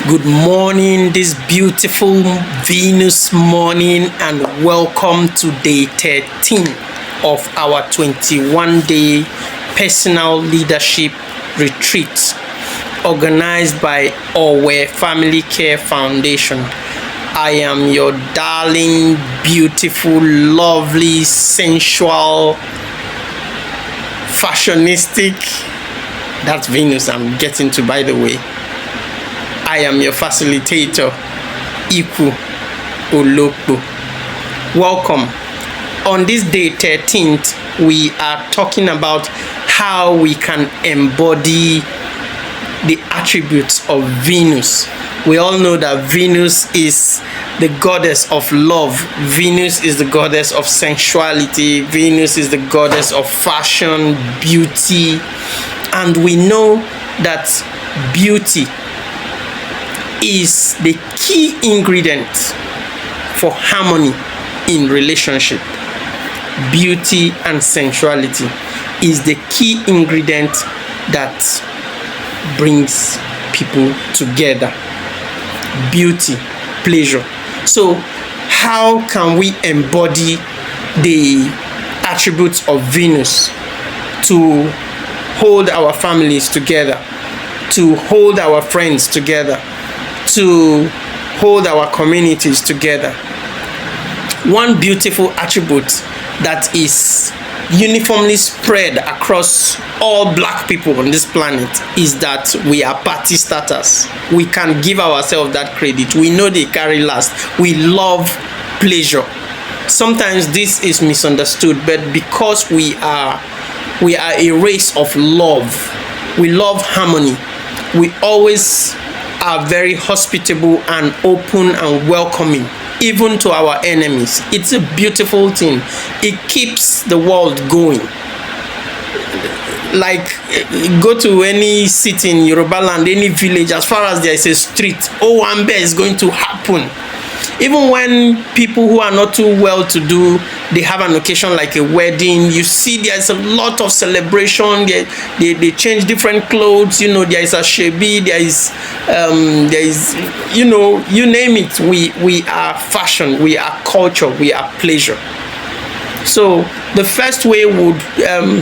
Good morning, this beautiful Venus morning, and welcome to day 13 of our 21-day personal leadership retreat organized by Our Family Care Foundation. I am your darling, beautiful, lovely, sensual, fashionistic, that's Venus I'm getting to, by the way. I am your facilitator, Iku Olokpo. Welcome. On this day 13th, we are talking about how we can embody the attributes of Venus. We all know that Venus is the goddess of love. Venus is the goddess of sensuality. Venus is the goddess of fashion, beauty. And we know that beauty is the key ingredient for harmony in relationship. Beauty and sensuality is the key ingredient that brings people together. Beauty, pleasure. So how can we embody the attributes of Venus to hold our families together, to hold our friends together, to hold our communities together? One beautiful attribute that is uniformly spread across all black people on this planet is that we are party starters. We can give ourselves that credit. We know they carry last. We love pleasure. Sometimes this is misunderstood, but because we are a race of love, we love harmony. We always are very hospitable and open and welcoming, even to our enemies. It's a beautiful thing. It keeps the world going. Like, go to any city in Yoruba land, any village, as far as there is a street, Owambe is going to happen. Even when people who are not too well to do, they have an occasion like a wedding, you see there's a lot of celebration. They change different clothes, there is a shebi, there is you name it. We are fashion, we are culture, we are pleasure. So the first way would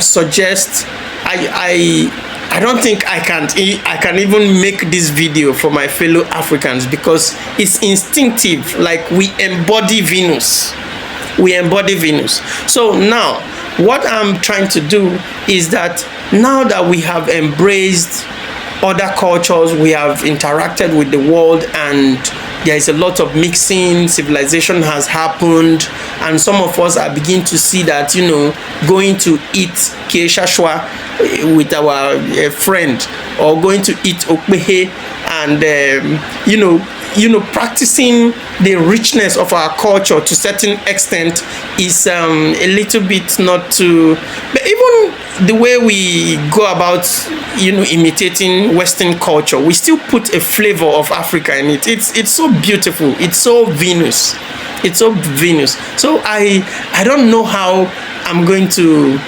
suggest, I don't think I can even make this video for my fellow Africans because it's instinctive. Like, we embody Venus. We embody Venus. So now, what I'm trying to do is that now that we have embraced other cultures, we have interacted with the world, and there is a lot of mixing, civilization has happened, and some of us are beginning to see that, going to eat Keshashwa with our friend, or going to eat Okpehe, and practicing the richness of our culture to a certain extent is a little bit not too. But even the way we go about imitating Western culture, we still put a flavor of Africa in it. It's so beautiful. It's so Venus. It's so Venus. So I don't know how I'm going to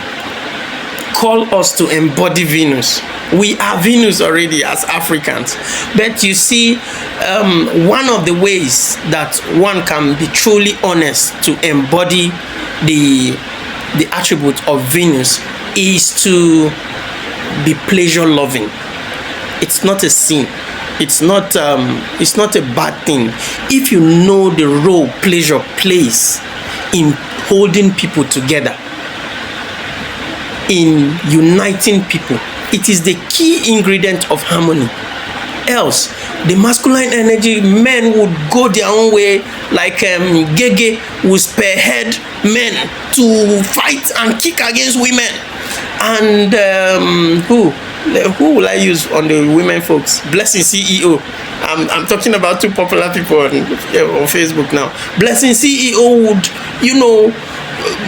call us to embody Venus. We are Venus already as Africans. But you see, one of the ways that one can be truly honest to embody the attribute of Venus is to be pleasure loving. It's not a sin. It's not a bad thing. If you know the role pleasure plays in holding people together, in uniting people, it is the key ingredient of harmony. Else, the masculine energy, men would go their own way, like Gege would spearhead men to fight and kick against women. And who will I use on the women folks? Blessing CEO. I'm talking about two popular people on Facebook now. Blessing CEO would,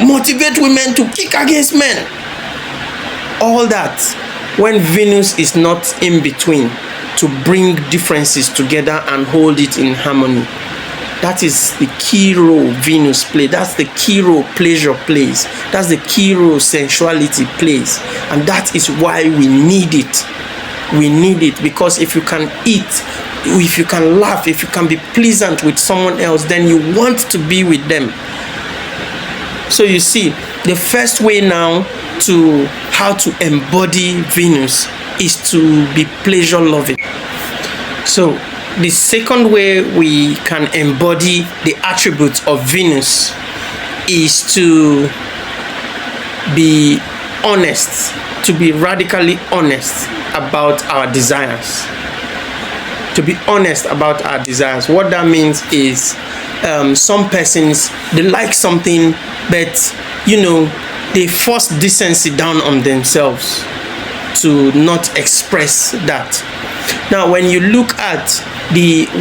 motivate women to kick against men. All that, when Venus is not in between to bring differences together and hold it in harmony. That is the key role Venus plays. That's the key role pleasure plays. That's the key role sensuality plays. And that is why we need it. We need it, because if you can eat if you can laugh, if you can be pleasant with someone else, then you want to be with them. So you see, the first way now to how to embody Venus is to be pleasure loving. So the second way we can embody the attributes of Venus is to be honest, to be radically honest about our desires. To be honest about our desires. What that means is some persons, they like something, but they force decency down on themselves to not express that. Now, when you look at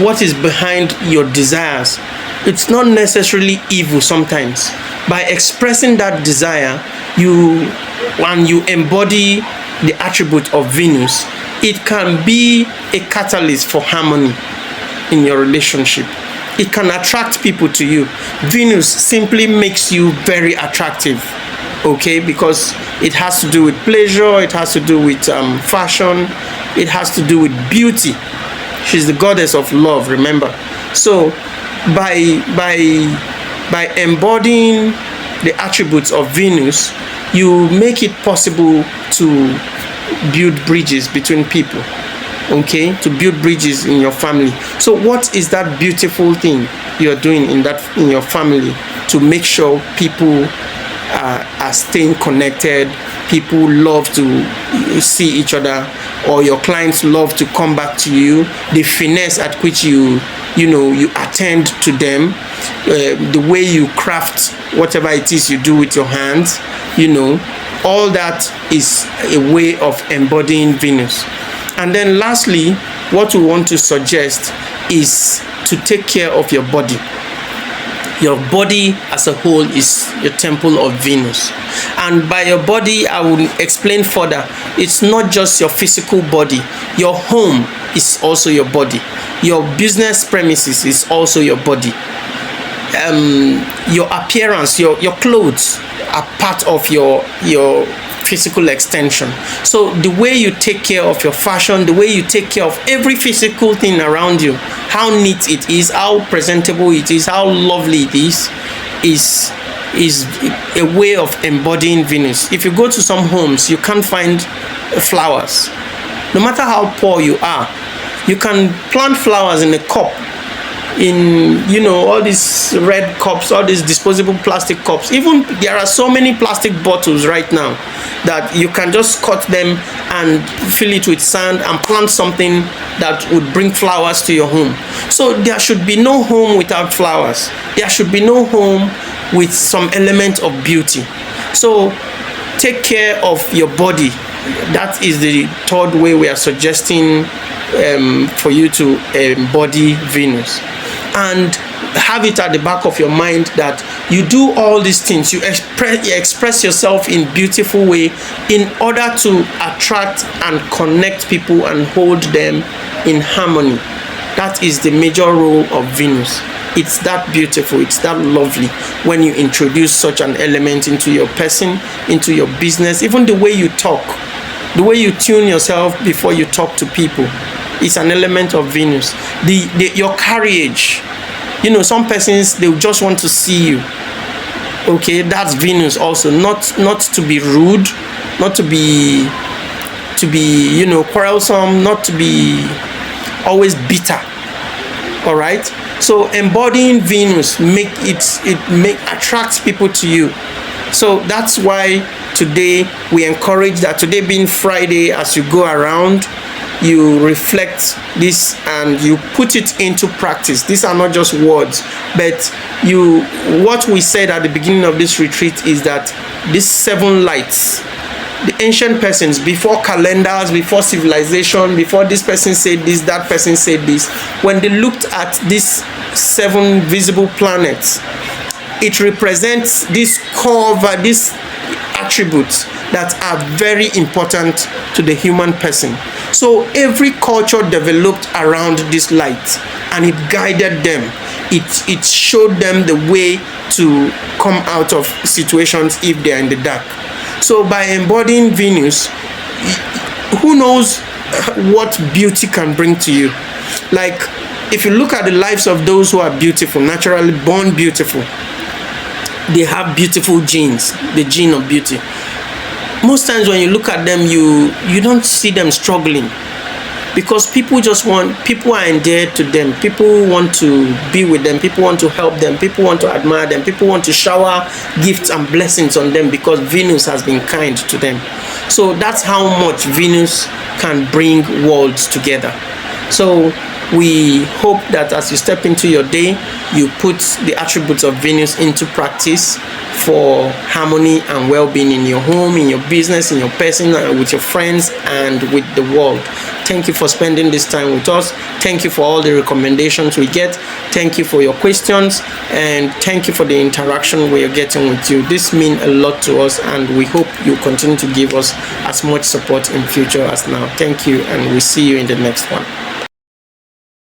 what is behind your desires, it's not necessarily evil sometimes. By expressing that desire, when you embody the attribute of Venus, it can be a catalyst for harmony in your relationship. It can attract people to you. Venus simply makes you very attractive, okay? Because it has to do with pleasure, it has to do with fashion, it has to do with beauty. She's the goddess of love, remember? So by embodying the attributes of Venus, you make it possible to build bridges between people, okay? To build bridges in your family. So what is that beautiful thing you're doing in your family to make sure people are staying connected, people love to see each other, or your clients love to come back to you, the finesse at which you attend to them, the way you craft whatever it is you do with your hands, all that is a way of embodying Venus. And then lastly, what we want to suggest is to take care of your body. Your body as a whole is your temple of Venus. And by your body, I will explain further. It's not just your physical body. Your home is also your body. Your business premises is also your body. Your appearance, your clothes are part of your physical extension. So the way you take care of your fashion, the way you take care of every physical thing around you, how neat it is, how presentable it is, how lovely it is a way of embodying Venus. If you go to some homes, you can't find flowers. No matter how poor you are, you can plant flowers in a cup, in all these red cups, all these disposable plastic cups. Even there are so many plastic bottles right now that you can just cut them and fill it with sand and plant something that would bring flowers to your home. So there should be no home without flowers. There should be no home with some element of beauty. So take care of your body. That is the third way we are suggesting for you to embody Venus. And have it at the back of your mind that you do all these things, you express yourself in beautiful way in order to attract and connect people and hold them in harmony. That is the major role of Venus. It's that beautiful, it's that lovely when you introduce such an element into your person, into your business, even the way you talk, the way you tune yourself before you talk to people. It's an element of Venus. Your carriage. Some persons, they just want to see you. Okay, that's Venus also. Not to be rude, not to be quarrelsome, not to be always bitter. All right. So embodying Venus attracts people to you. So that's why today we encourage that. Today being Friday, as you go around, you reflect this and you put it into practice. These are not just words, but what we said at the beginning of this retreat is that these 7 lights, the ancient persons, before calendars, before civilization, before this person said this, that person said this, when they looked at these 7 visible planets, it represents this these attributes that are very important to the human person. So every culture developed around this light, and it guided them. It showed them the way to come out of situations if they are in the dark. So by embodying Venus, who knows what beauty can bring to you. Like, if you look at the lives of those who are beautiful, naturally born beautiful, they have beautiful genes, the gene of beauty. Most times when you look at them, you don't see them struggling, because people are endeared to them, people want to be with them, people want to help them, people want to admire them, people want to shower gifts and blessings on them, because Venus has been kind to them. So that's how much Venus can bring worlds together. So we hope that as you step into your day, you put the attributes of Venus into practice for harmony and well-being in your home, in your business, in your person, with your friends, and with the world. Thank you for spending this time with us. Thank you for all the recommendations we get. Thank you for your questions, and thank you for the interaction we are getting with you. This means a lot to us, and we hope you continue to give us as much support in future as now. Thank you, and we'll see you in the next one.